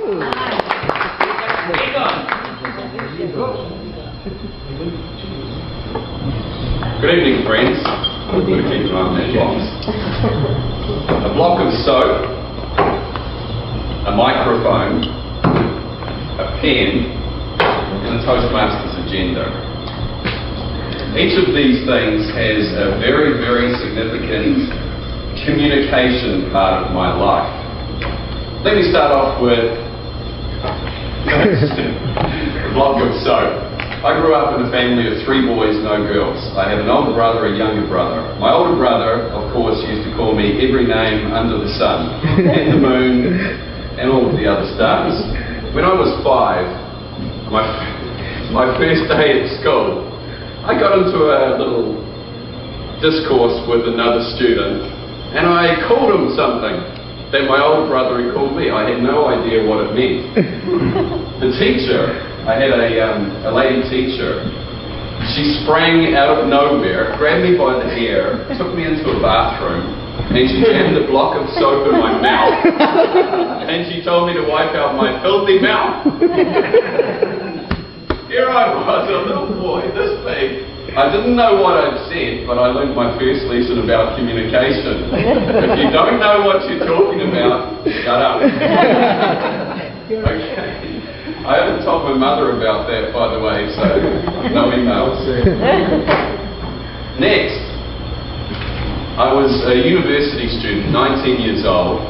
Good evening, friends. I'm going to keep an eye on that box. A block of soap, a microphone, a pen, and a Toastmasters agenda. Each of these things has a very, very significant communication part of my life. Let me start off with a block of soap. I grew up in a family of 3 boys, no girls. I have an older brother, a younger brother. My older brother, of course, used to call me every name under the sun, and the moon, and all of the other stars. When I was 5, my first day at school, I got into a little discourse with another student, and I called him something that my older brother had called me. I had no idea what it meant. The teacher, I had a lady teacher, she sprang out of nowhere, grabbed me by the hair, took me into a bathroom, and she jammed a block of soap in my mouth, and she told me to wipe out my filthy mouth. Here I was, a little boy, this big. I didn't know what I'd said, but I learned my first lesson about communication. If you don't know what you're talking about, shut up. Okay. I haven't told my mother about that, by the way, so no emails. Next, I was a university student, 19 years old,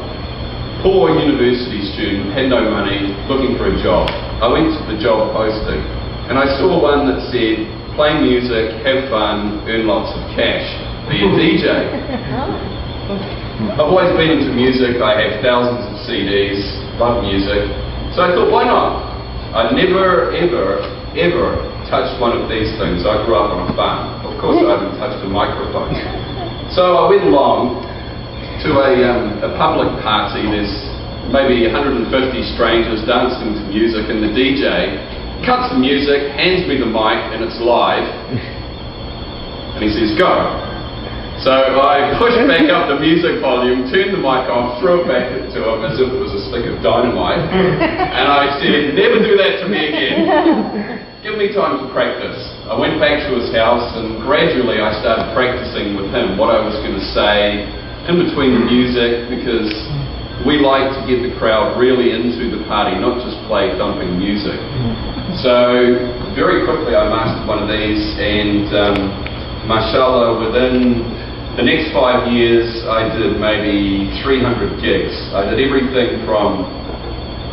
poor university student, had no money, looking for a job. I went to the job posting, and I saw one that said, play music, have fun, earn lots of cash, be a DJ. I've always been into music, I have thousands of CDs, love music, so I thought, why not? I never, ever touched one of these things. I grew up on a farm. Of course, I haven't touched a microphone. So I went along to a public party. There's maybe 150 strangers dancing to music, and the DJ cuts the music, hands me the mic, and it's live. And he says, go. So I pushed back up the music volume, turned the mic off, threw it back to him as if it was a stick of dynamite, and I said, never do that to me again. Give me time to practice. I went back to his house, and gradually I started practicing with him what I was going to say in between the music, because we like to get the crowd really into the party, not just play thumping music. So very quickly I mastered one of these, and mashallah, within the next 5 years, I did maybe 300 gigs. I did everything from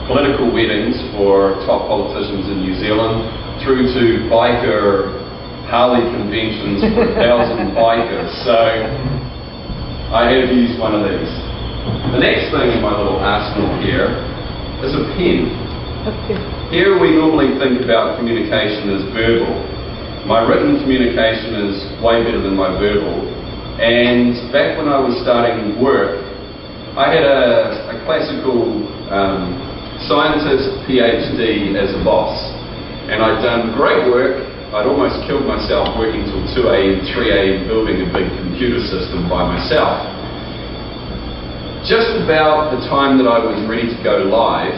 political weddings for top politicians in New Zealand through to biker Harley conventions for 1,000 bikers. So I have used one of these. The next thing in my little arsenal here is a pen. Here we normally think about communication as verbal. My written communication is way better than my verbal. And back when I was starting work, I had a classical scientist PhD as a boss. And I'd done great work. I'd almost killed myself working till 2 a.m., 3 a.m. building a big computer system by myself. Just about the time that I was ready to go live,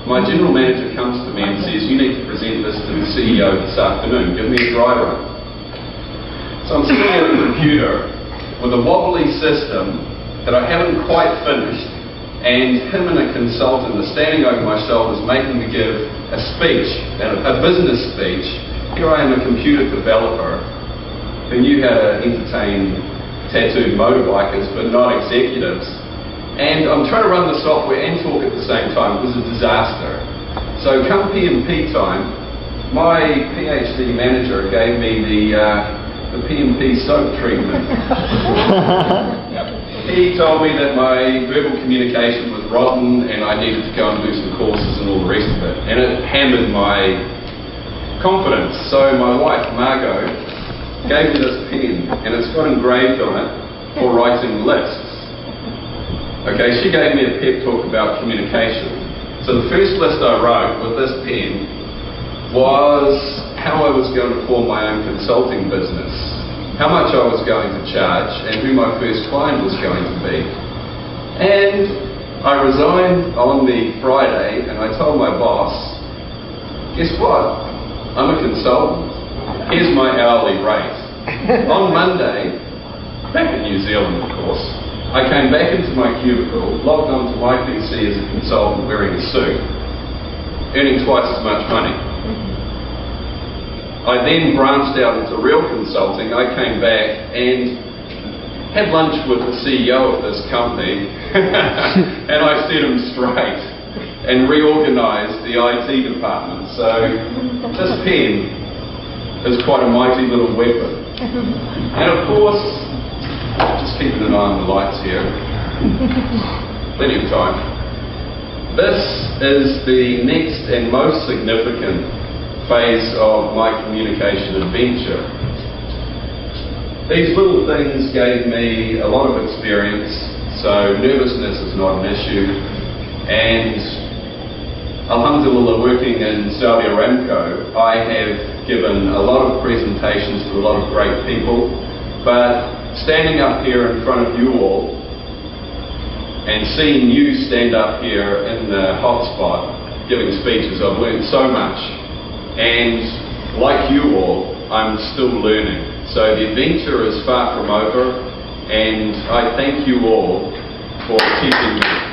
my general manager comes to me and says, you need to present this to the CEO this afternoon. Give me a dry run. So I'm sitting at a computer with a wobbly system that I haven't quite finished, and him and a consultant are standing over my shoulders making me give a speech, a business speech. Here I am, a computer developer who knew how to entertain tattooed motorbikers but not executives. And I'm trying to run the software and talk at the same time. It was a disaster. So come PMP time, my PhD manager gave me the PMP soap treatment. He told me that my verbal communication was rotten and I needed to go and do some courses and all the rest of it. And it hammered my confidence. So my wife, Margot, gave me this pen, and it's got engraved on it for writing lists. Okay, she gave me a pep talk about communication. So the first list I wrote with this pen was how I was going to form my own consulting business, how much I was going to charge, and who my first client was going to be. And I resigned on the Friday and I told my boss, guess what? I'm a consultant. Here's my hourly rate. On Monday, back in New Zealand of course, I came back into my cubicle, logged onto my PC as a consultant wearing a suit, earning twice as much money. I then branched out into real consulting. I came back and had lunch with the CEO of this company and I set him straight and reorganised the IT department. So this pen is quite a mighty little weapon. And of course, just keeping an eye on the lights here, plenty of time. This is the next and most significant phase of my communication adventure. These little things gave me a lot of experience, so nervousness is not an issue. And alhamdulillah, working in Saudi Aramco, I have given a lot of presentations to a lot of great people, but standing up here in front of you all and seeing you stand up here in the hotspot giving speeches, I've learned so much. And like you all, I'm still learning. So the adventure is far from over, and I thank you all for keeping me.